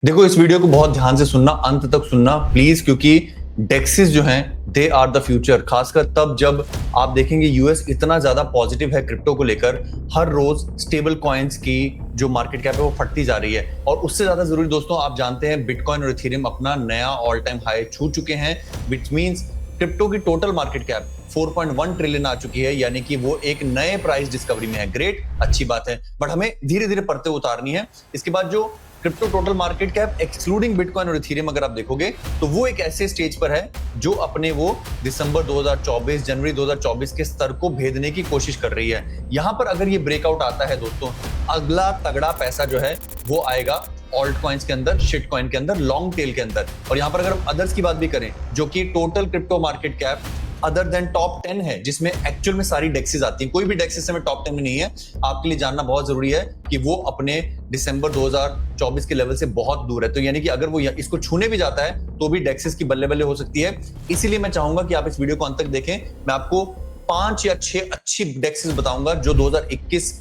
देखो इस वीडियो को बहुत ध्यान से सुनना, अंत तक सुनना प्लीज, क्योंकि डेक्सिस जो हैं दे आर द फ्यूचर। खासकर तब जब आप देखेंगे यूएस इतना ज्यादा पॉजिटिव है क्रिप्टो को लेकर। हर रोज स्टेबल कॉइन्स की जो मार्केट कैप है वो फटती जा रही है। और उससे ज्यादा जरूरी दोस्तों, आप जानते हैं बिटकॉइन और इथेरियम अपना नया ऑल टाइम हाई छू चुके हैं, विच मींस क्रिप्टो की टोटल मार्केट कैप 4.1 ट्रिलियन आ चुकी है, यानी कि वो एक नए प्राइस डिस्कवरी में है। ग्रेट, अच्छी बात है, बट हमें धीरे धीरे परतें उतारनी है। इसके बाद जो crypto total market cap excluding bitcoin और इथेरियम अगर आप देखोगे तो वो एक ऐसे स्टेज पर है जो अपने वो दिसंबर 2024 जनवरी 2024 के स्तर को भेदने की कोशिश कर रही है। यहां पर अगर ये ब्रेकआउट आता है दोस्तों, अगला तगड़ा पैसा जो है वो आएगा ऑल्ट कॉइन्स के अंदर, शिट कॉइन के अंदर, लॉन्ग टेल के अंदर। और यहां पर अगर हम अदर्स की बात भी करें, जो कि total crypto market cap other than top 10 है, जिसमें एक्चुअल में सारी डेक्सेस आती हैं, कोई भी डेक्सेस में टॉप 10 में नहीं है। आपके लिए जानना बहुत जरूरी है कि वो अपने दिसंबर 2024 के लेवल से बहुत दूर है। तो यानी कि अगर वो इसको छूने भी जाता है तो भी डेक्सेस की बल्ले बल्ले हो सकती है। इसीलिए मैं चाहूंगा कि आप इस वीडियो को अंत तक देखें। मैं आपको 5 या 6 अच्छी डेक्सेस बताऊंगा जो 2021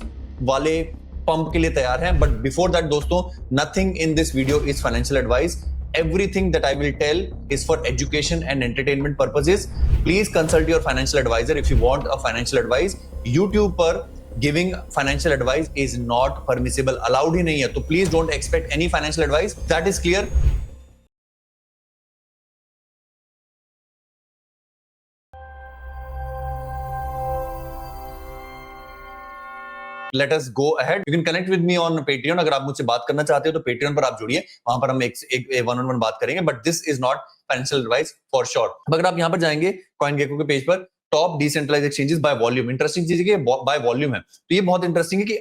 वाले पंप के लिए तैयार हैं। बट बिफोर दैट दोस्तों, nothing in this video is financial advice. Everything that I will tell is for education and entertainment purposes. Please consult your financial advisor if you want a financial advice. YouTube पर giving financial advice is not permissible, allowed ही नहीं है, तो please don't expect any financial advice. That is clear. Let us go ahead. You can connect with me on Patreon. अगर आप मुझसे बात करना चाहते हो तो Patreon पर आप जुड़िए, वहां पर हम एक वन ऑन वन बात करेंगे। But this is not financial advice for sure. अगर आप यहाँ पर जाएंगे CoinGecko के पेज पर, top decentralize exchanges by volume, interesting चीज है बाय वॉल्यूम है। तो ये बहुत इंटरेस्टिंग है कि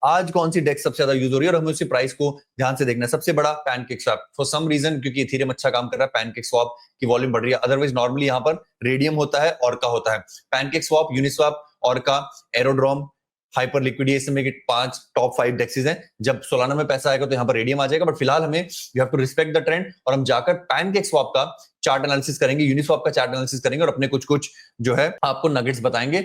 आज कौन सी डेक्स सबसे ज्यादा यूज हो रही है, और हमें उसकी प्राइस को ध्यान से देखना है। सबसे बड़ा PancakeSwap, for some reason क्योंकि इथेरियम अच्छा काम कर रहा है, पैनकेक स्वैप की वॉल्यूम बढ़ रही है। अदरवाइज नॉर्मली यहाँ पर रेडियम होता है, ऑर्का होता है। PancakeSwap, Uniswap, Orca, Aerodrome, Hyperliquid, इसमें के 5 टॉप 5 डेक्सेस हैं। जब सोलाना में पैसा आएगा तो यहाँ पर रेडियम आ जाएगा। बट फिलहाल हमें you have to respect the trend, और हम जाकर पैनकेक स्वैप का चार्ट एनालिसिस करेंगे, यूनिस्वैप का चार्ट एनालिसिस करेंगे, और अपने कुछ कुछ जो है आपको नगेट्स बताएंगे।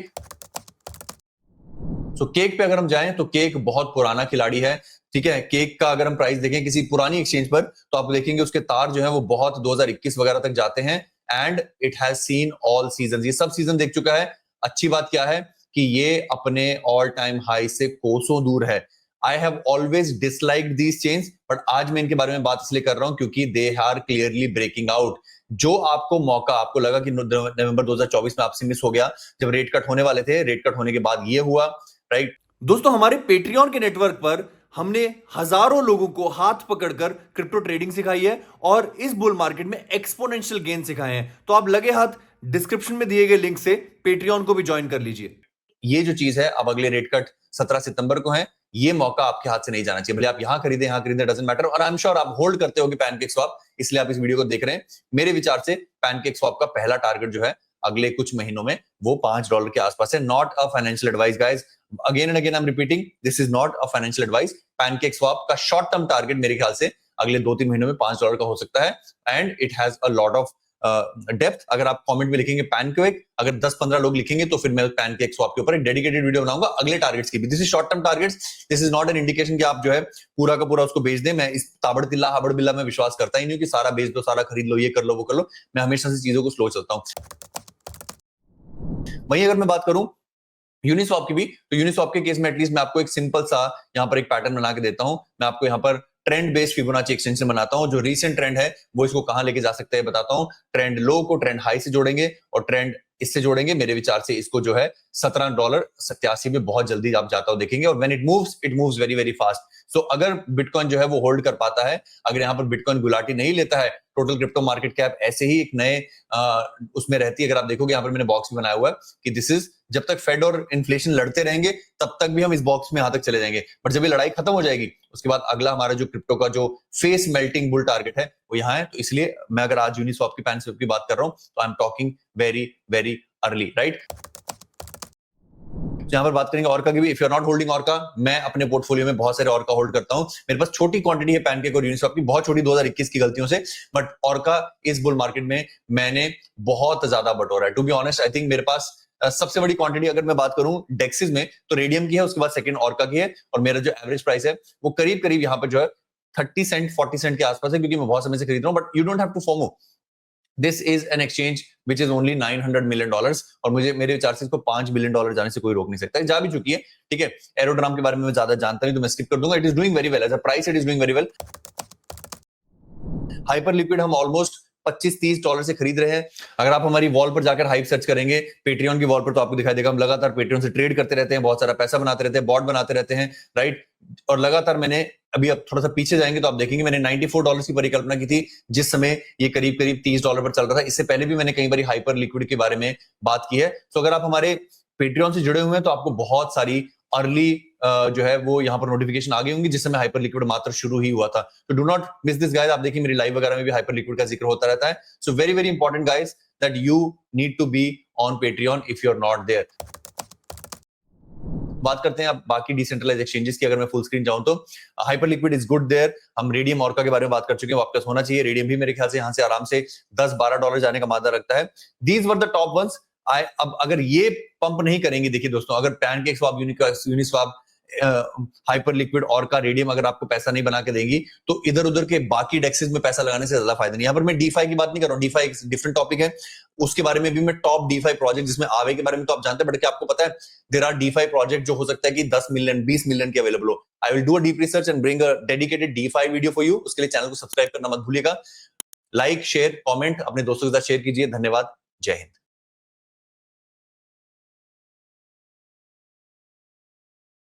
सो केक पे अगर हम जाएं तो केक बहुत पुराना खिलाड़ी है, ठीक है। केक का अगर हम प्राइस देखें किसी पुरानी एक्सचेंज पर तो आप देखेंगे उसके तार जो है वो बहुत 2021 वगैरह तक जाते हैं। And it has seen all season, ये सब सीजन देख चुका है। अच्छी बात क्या है कि ये अपने ऑल टाइम हाई से कोसों दूर है। I have always disliked these chains, but आज मैं इनके बारे में बात इसलिए कर रहा हूं क्योंकि they are clearly breaking out. जो आपको मौका, आपको लगा कि नवंबर 2024 में आपसे मिस हो गया जब रेट कट होने वाले थे, रेट कट होने के बाद ये हुआ, राइट। दोस्तों हमारे पेट्रियन के नेटवर्क पर हमने हजारों लोगों को हाथ पकड़कर क्रिप्टो ट्रेडिंग सिखाई है, और इस बुल मार्केट में एक्सपोनेंशियल गेन सिखाए हैं। तो आप लगे हाथ डिस्क्रिप्शन में दिए गए लिंक से पेट्रियन को भी ज्वाइन कर लीजिए। ये जो चीज है, अब अगले रेट कट 17 सितंबर को है, ये मौका आपके हाथ से नहीं जाना चाहिए। भले आप यहां खरीदे डजंट मैटर। और आई एम श्योर आप होल्ड करते होगे पैनकेक स्वैप, इसलिए आप इस वीडियो को देख रहे हैं। मेरे विचार से पैनकेक स्वैप का पहला टारगेट जो है अगले कुछ महीनों में वो $5 के आसपास है। Not a financial advice guys, again and again I am repeating, this is not a financial advice. Pancake swap का शॉर्ट टर्म टारगेट मेरे ख्याल से अगले 2-3 महीनों में $5 का हो सकता है। And it has a lot of depth. अगर आप कमेंट में लिखेंगे पैनकेक, अगर 10-15 लोग लिखेंगे तो फिर मैं पैनकेक स्वैप के ऊपर एक डेडिकेटेड वीडियो बनाऊंगा अगले टारगेट्स की भी। This is short term targets, this is not an indication कि आप जो है पूरा का पूरा उसको बेच दें। मैं इस ताबड़ तिल्ला हाबड़ बिल्ला में विश्वास करता ही नहीं कि सारा बेच दो, सारा खरीद लो, ये कर लो, वो कर लो। मैं हमेशा से चीजों को स्लो चलता हूं। वहीं अगर मैं बात करूं यूनिस्वैप की भी, तो यूनिस्वैप के केस में एटलीस्ट मैं आपको एक सिंपल सा यहां पर एक पैटर्न बना के देता हूं। मैं आपको यहां पर ट्रेंड बेस्ड फिबोनाची एक्सटेंशन बनाता हूं। जो रीसेंट ट्रेंड है वो इसको कहां लेके जा सकते हैं बताता हूं। ट्रेंड लो को ट्रेंड हाई से जोड़ेंगे और ट्रेंड इससे जोड़ेंगे। मेरे विचार से इसको जो है $17.87 में बहुत जल्दी आप जाता हो देखेंगे। और when it moves very very fast. So अगर बिटकॉइन जो है वो होल्ड कर पाता है, अगर यहां पर बिटकॉइन गुलाटी नहीं लेता है, टोटल क्रिप्टो मार्केट कैप ऐसे ही एक नए उसमें रहती है। अगर आप देखोगे यहाँ पर मैंने बॉक्स भी बनाया हुआ है कि दिस इज, जब तक फेड और इन्फ्लेशन लड़ते रहेंगे तब तक भी हम इस बॉक्स में यहां तक चले जाएंगे। बट जब ये लड़ाई खत्म हो जाएगी उसके बाद अगला हमारा जो क्रिप्टो का जो फेस मेल्टिंग बुल टारगेट है वो यहाँ है। तो इसलिए मैं अगर आज यूनिस्वैप की पैनस्वैप की बात कर रहा हूं तो I am talking very very early, right. यहाँ पर बात करेंगे ऑर्का की भी। If you are not holding Orca, मैं अपने पोर्टफोलियो में बहुत सारे ऑर्का होल्ड करता हूं। मेरे पास छोटी क्वांटिटी है पैनकेक और यूनिस्वैप की, बहुत छोटी 2021 की गलतियों से। बट ऑर्का इस बुल मार्केट में मैंने बहुत ज्यादा बटोरा है। To be honest, I think मेरे पास सबसे बड़ी क्वांटिटी अगर मैं बात करूं डेक्सिस में तो रेडियम की है, उसके बाद सेकंड ऑर्का की है। और मेरा जो एवरेज प्राइस है वो करीब करीब यहाँ पर जो है 30 सेंट 40 सेंट के आसपास है, क्योंकि मैं बहुत समय से खरीद रहा हूं, but you don't have to FOMO. This is an exchange which is only $900 million, और मुझे मेरे विचार से इसको $5 बिलियन जाने से कोई रोक नहीं सकता। जा भी चुकी है, ठीक है। एरोड्राम के बारे में मैं ज्यादा जानता नहीं, तो मैं स्किप कर दूंगा। It is doing very well as a price, it is doing very well. Hyperliquid हम ऑलमोस्ट $25-30 से खरीद रहे हैं। अगर आप हमारी वॉल पर जाकर हाइप सर्च करेंगे, पेट्रियन की वॉल पर, तो आपको दिखाई देगा हम लगातार पेट्रियन से ट्रेड करते रहते हैं, बहुत सारा पैसा बनाते रहते हैं, बॉट बनाते रहते हैं, राइट। और लगातार मैंने अभी, अब थोड़ा सा पीछे जाएंगे तो आप देखेंगे मैंने $94 की परिकल्पना की थी, जिस समय ये करीब करीब $30 पर चल रहा था। इससे पहले भी मैंने कई बार हाइपर लिक्विड के बारे में बात की है। तो अगर आप हमारे पेट्रियन से जुड़े हुए हैं तो आपको बहुत सारी अर्ली जो है वो यहाँ पर नोटिफिकेशन आ गई होंगी, जिस समय हाइपर लिक्विड मात्र शुरू ही हुआ था। तो do not miss this guys. आप देखिए मेरी लाइव वगैरह में भी हाइपर लिक्विड का जिक्र होता रहता है। So very very important guys that you need to be on Patreon if you are not there. बात करते हैं अब बाकी डिसेंट्रलाइज एक्सचेंजेस की। अगर मैं फुल स्क्रीन जाऊं तो Hyperliquid is good there. हम रेडियम ऑर्का के बारे में बात कर चुके हैं, वो आपके पास होना चाहिए। रेडियम भी मेरे ख्याल से यहाँ से आराम से $10-12 जाने का मादा रखता है। These were the top ones. अब अगर ये पंप नहीं करेंगे, देखिए दोस्तों, अगर PancakeSwap, Uniswap, Hyperliquid और का रेडियम अगर आपको पैसा नहीं बना के देंगी, तो इधर उधर के बाकी डेक्सेस में पैसा लगाने से ज्यादा फायदा नहीं। यहाँ पर मैं डीफाई की बात नहीं कर रहा हूँ, डीफाई एक डिफरेंट टॉपिक है, उसके बारे में भी मैं टॉप डीफाई प्रोजेक्ट, जिसमें आवे के बारे में तो आप जानते हैं, बट क्या आपको पता है देयर आर डीफाई प्रोजेक्ट जो हो सकता है कि 10 मिलियन 20 मिलियन के अवेलेबल हो। I will do a deep research and bring a dedicated DeFi video for you. उसके लिए चैनल को सब्सक्राइब करना मत भूलिएगा। लाइक शेयर कमेंट अपने दोस्तों के साथ शेयर कीजिए। धन्यवाद। जय हिंद।